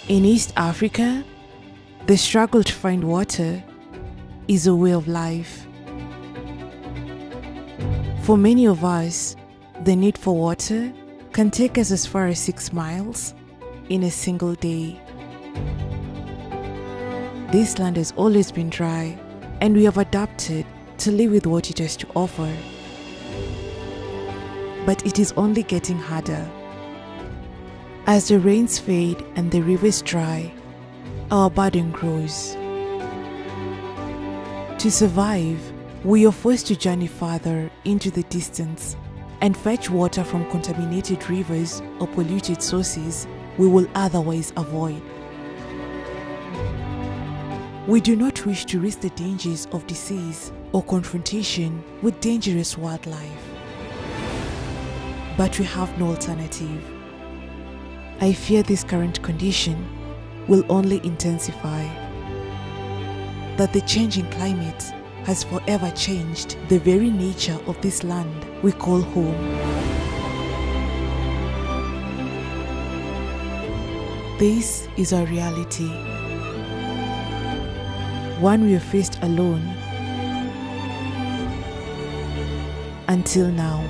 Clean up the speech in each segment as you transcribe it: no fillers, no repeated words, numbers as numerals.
In East Africa, the struggle to find water is a way of life. For many of us, the need for water can take us as far as 6 miles in a single day. This land has always been dry, and we have adapted to live with what it has to offer. But it is only getting harder. As the rains fade and the rivers dry, our burden grows. To survive, we are forced to journey farther into the distance and fetch water from contaminated rivers or polluted sources we will otherwise avoid. We do not wish to risk the dangers of disease or confrontation with dangerous wildlife. But we have no alternative. I fear this current condition will only intensify. That the changing climate has forever changed the very nature of this land we call home. This is our reality. One we have faced alone until now.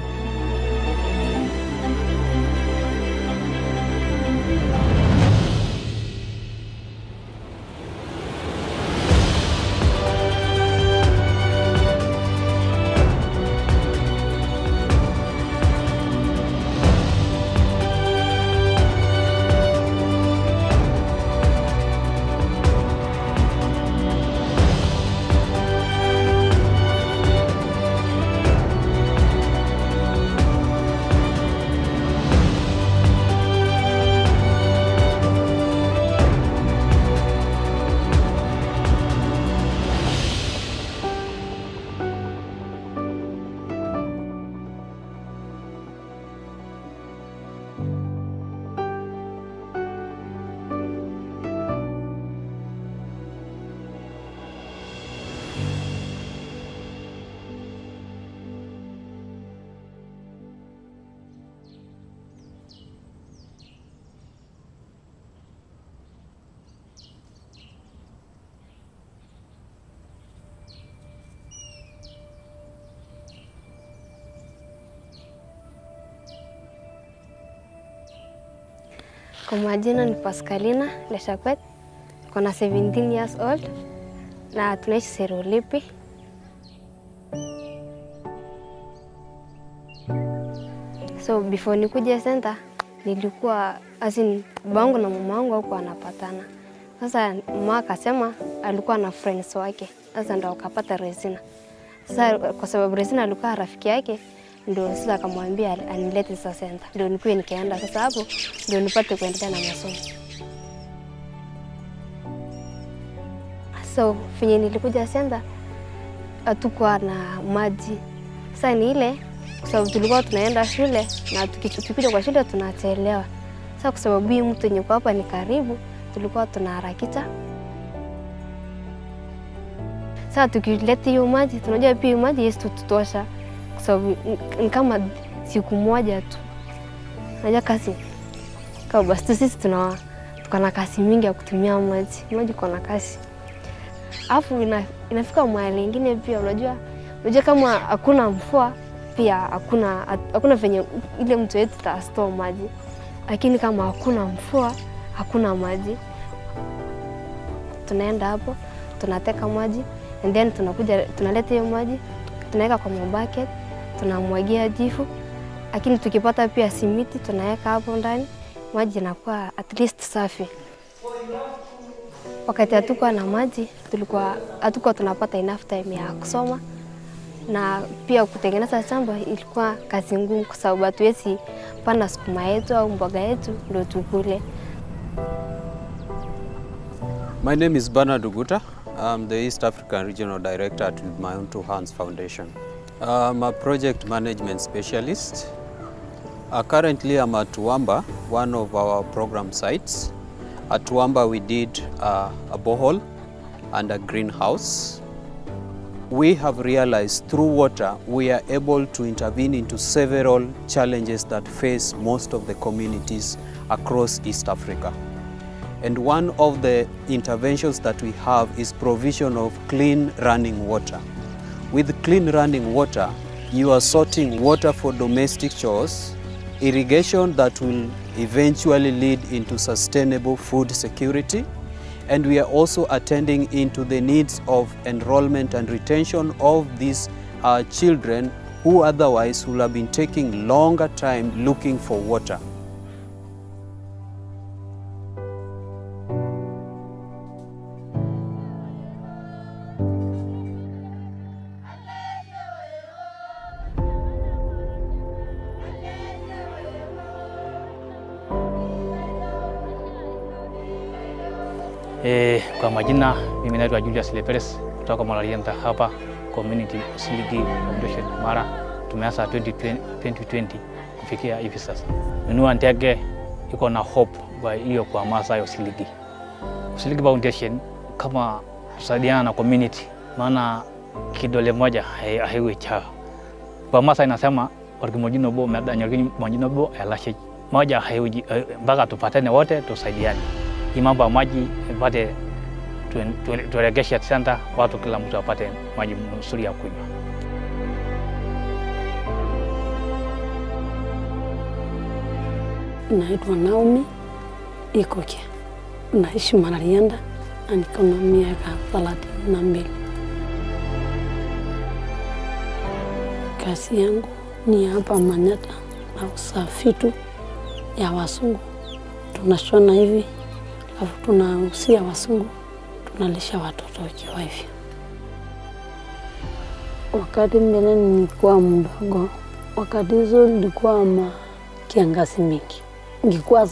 Kwa majina ni Pascalina Leshakwet, kona 17 years old na tunaishi Serolipi. So before nikuje center nilikuwa babangu na mamangu hawakuwa wanapatana. Sasa mama akasema alikuwa na friends wake. Sasa ndo akapata Resina. Sasa kwa sababu Resina alikuwa rafiki yake, ndio sasa akamwambia anilete sasa center. Ndio nikuwe nikaenda sasa hapo ndio nipate kuendelea na masomo. So finye nilikuja center hatukuwa na maji. Sasa ni ile kwa sababu tulikuwa tunaenda shule na tukikuja kwa shule tunachelewa. Sasa kwa sababu hii mtu yenye hapa ni karibu, tulikuwa tunaharakisha. Sasa tukileta hiyo maji, tunajua pia maji haitutosha kwa sababu ni kama siku moja tu. Unajua kazi kwa basi sisi tuko na kazi mingi ya kutumia maji. Maji kuna kazi. Alafu inafika mahali nyingine pia unajua kama hakuna mvua pia hakuna venye ile mtu yetu ta-store maji. Lakini kama hakuna mvua, hakuna maji. Tunaenda hapo, tunateka maji and then tunaleta hiyo maji, tunaweka kwa bucket, tunamwagia jifu. Lakini tukipata pia simiti tunaweka hapo ndani, maji inakuwa at least safi. Wakati hatukuwa na maji, hatukuwa tunapata enough time ya kusoma. Na pia kutengeneza shamba ilikuwa kazi ngumu kwa sababu hatuwezi panda sukuma yetu au mboga yetu ndio tukule. My name is Bernard Uguta. I'm the East African Regional Director at My Own Two Hands Foundation. I'm a project management specialist. Currently I'm at Tuamba, one of our program sites. At Tuamba we did a borehole and a greenhouse. We have realized through water we are able to intervene into several challenges that face most of the communities across East Africa. And one of the interventions that we have is provision of clean running water. With clean running water, you are sorting water for domestic chores, irrigation that will eventually lead into sustainable food security, and we are also attending into the needs of enrollment and retention of these children who otherwise will have been taking longer time looking for water. Kwa majina mimi naitwa Julius Leperes kutoka Malarianta hapa Community Usiligi Foundation Mara. Tumeanza 2020 kufikia hivi sasa. Nunua ndege iko na hope kwa hiyo kwa masa ya Usiligi. Usiligi Foundation kama kusaidiana na community, maana kidole moja haiwi chao. Kwa masa inasema orgimojino bo medanyargini mojino bo elashe moja haiwi mpaka tupatane wote tusaidiane. Hii mambo ya maji ipate turegeshe senta, watu kila mtu apate maji mzuri ya kunywa. Naitwa Naomi Ikoke. Naishi Malarianda na niko na miaka 32. Kazi yangu ni hapa Manyata na usafitu ya wasungu. Tunashona hivi, alafu tunahusia wasungu, tunalisha watoto ikiwa hivyo. Wakati mbele nilikuwa mdogo, wakati hizo nilikuwa kiangazi mingi. Nilikuwa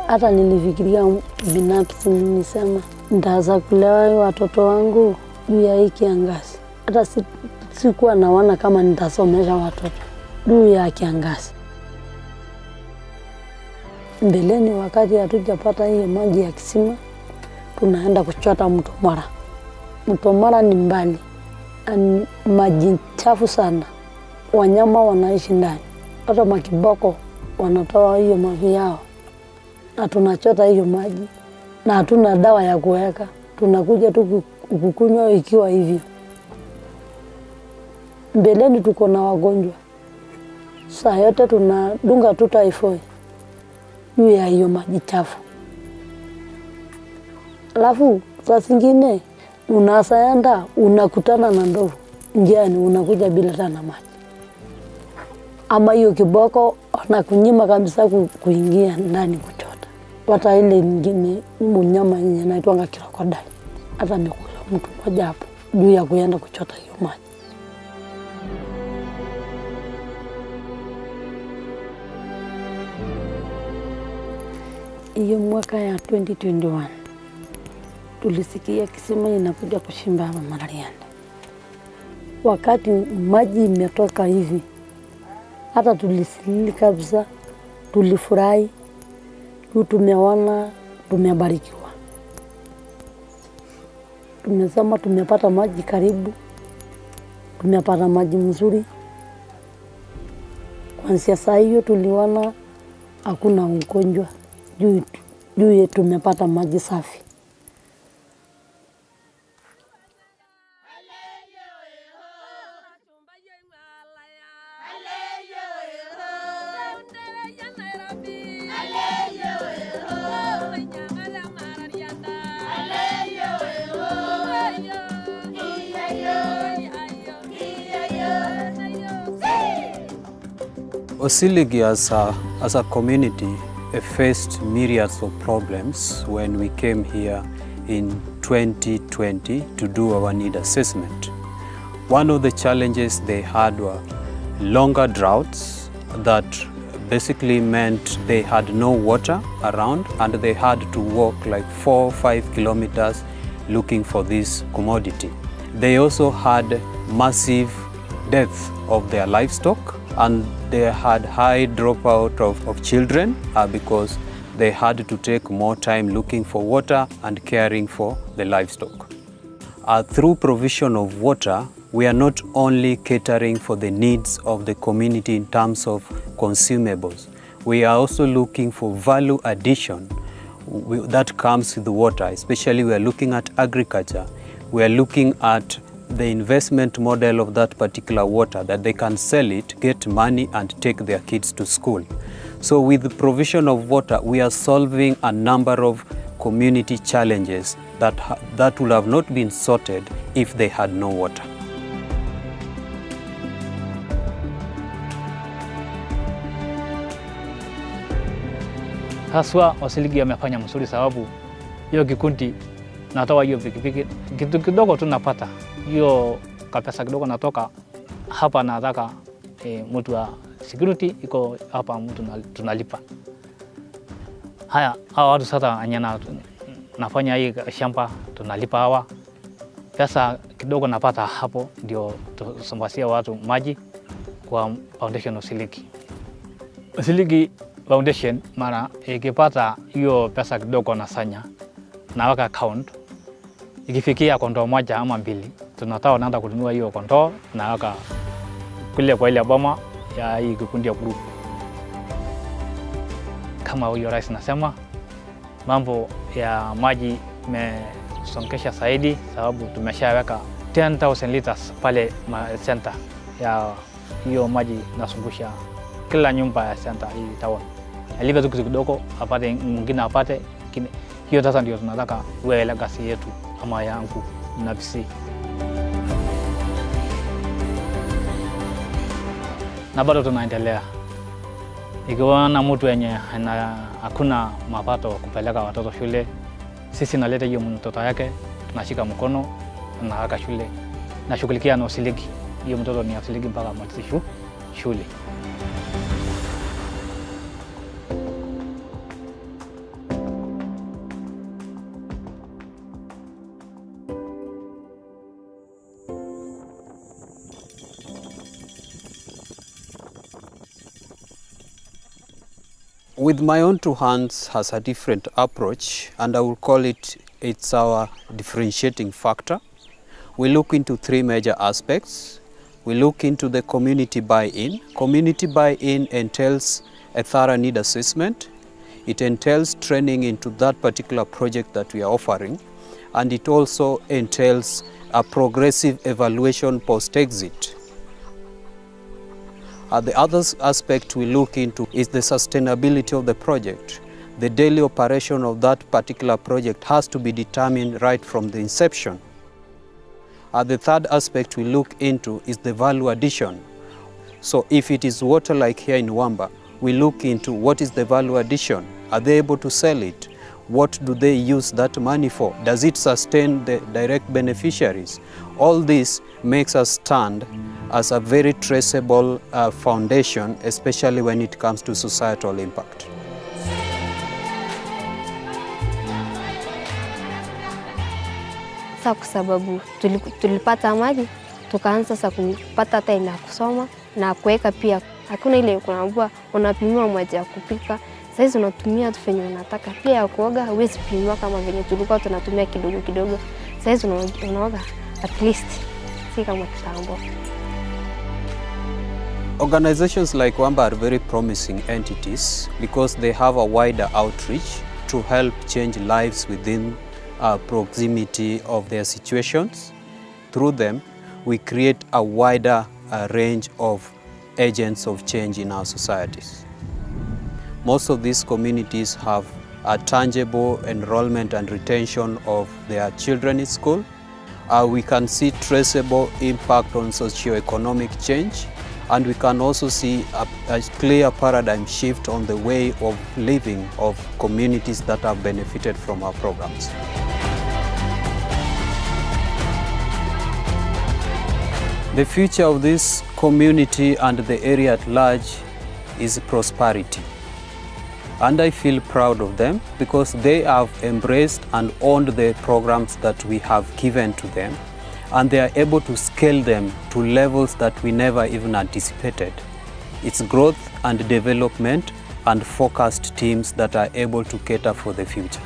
hata nilifikiria binafsi, nilisema nitaanza kulea watoto wangu juu ya hii kiangazi. Hata sikuwa naona kama nitasomesha watoto juu ya kiangazi. Mbeleni wakati hatujapata hiyo maji ya kisima, tunaenda kuchota mto Mara. Mto Mara ni mbali, maji chafu sana, wanyama wanaishi ndani, hata makiboko wanatoa hiyo maji yao, na tunachota hiyo maji na hatuna dawa ya kuweka, tunakuja tu kukunywa ikiwa hivyo. Mbeleni tuko na wagonjwa, saa yote tunadunga tu typhoid juu ya hiyo maji chafu. Alafu saa zingine unasaenda unakutana na ndovu njiani, unakuja bila tana maji, ama hiyo kiboko anakunyima kabisa kuingia ndani kuchota. Hata ile nyingine mnyama yenye inaitwa krokodili hata amekula mtu mmoja hapo juu ya kuenda kuchota hiyo maji. Hiyo mwaka ya 2021 tulisikia kisima inakuja kushimba hapa Malarianda. Wakati maji imetoka hivi, hata tulisilili kabisa, tulifurahi, tumeona tumebarikiwa. Tumesema tumepata maji karibu, tumepata maji mzuri. Kuanzia saa hiyo tuliona hakuna ugonjwa juu tumepata maji safi. Usiligi as a community faced myriads of problems when we came here in 2020 to do our need assessment. One of the challenges they had were longer droughts that basically meant they had no water around and they had to walk like 4 or 5 kilometers looking for this commodity. They also had massive death of their livestock, and they had high dropout of children because they had to take more time looking for water and caring for the livestock. Through provision of water, we are not only catering for the needs of the community in terms of consumables, we are also looking for value addition that comes with water, especially we are looking at agriculture, we are looking at the investment model of that particular water, that they can sell it, get money and take their kids to school. So with the provision of water, we are solving a number of community challenges that would have not been sorted if they had no water. Haswa Wasiligi amefanya mzuri, sababu hiyo kikundi natoa hiyo pikipiki kitu kidogo tunapata hiyo kapesa kidogo natoka hapa, nataka mtu wa security iko hapa, mtu tunalipa. Haya, hawa watu sasa anyana nafanya hii shamba tunalipa hawa pesa kidogo napata hapo, ndio tusambasia watu maji kwa foundation of Wasiligi. Wasiligi Foundation mara ikipata hiyo pesa kidogo nasanya na waka account, ikifikia kondoo moja ama mbili tunataka naenda kununua hiyo kondoo na waka kule kwa ile boma ya hii kikundi ya group. Kama huyo rais nasema mambo ya maji imesongesha zaidi, sababu tumeshaweka 10,000 liters pale center ya hiyo maji nasungusha kila nyumba ya center hii town. Alive tu kidogo apate, mwingine apate. Hiyo sasa ndio tunataka uwe legacy yetu ama yangu na bisi. Na bado tunaendelea. Ikiwa na mtu wenye hakuna mapato kupeleka watoto shule, sisi naleta hiyo mtoto yake, tunashika mkono na haka shule. Na shughulikia na Wasiligi. Hiyo mtoto ni Wasiligi mpaka malize shule. With My Own Two Hands has a different approach, and I will call it's our differentiating factor. We look into three major aspects. We look into the community buy-in. Community buy-in entails a thorough need assessment. It entails training into that particular project that we are offering, and it also entails a progressive evaluation post-exit. The other aspect we look into is the sustainability of the project. The daily operation of that particular project has to be determined right from the inception. The third aspect we look into is the value addition. So if it is water like here in Wamba, we look into what is the value addition. Are they able to sell it? What do they use that money for? Does it sustain the direct beneficiaries? All this makes us stand as a very traceable foundation, especially when it comes to societal impact. Sasa kwa sababu tulipata maji, tukaanza sasa kupata time ya kusoma na kuweka pia. Hakuna ile kunaambia unapimiwa maji ya kupika. Sasa hizo unatumia tu venye unataka. Pia ya kuoga huwezi pimiwa kama venye tulikuwa tunatumia kidogo kidogo. Sasa hizo unaoga at least si kama kitambo. Organizations like Wamba are very promising entities because they have a wider outreach to help change lives within proximity of their situations. Through them, we create a wider range of agents of change in our societies. Most of these communities have a tangible enrollment and retention of their children in school. We can see traceable impact on socio-economic change, and we can also see a clear paradigm shift on the way of living of communities that have benefited from our programs. The future of this community and the area at large is prosperity. And I feel proud of them because they have embraced and owned the programs that we have given to them, and they are able to scale them to levels that we never even anticipated. It's growth and development and focused teams that are able to cater for the future.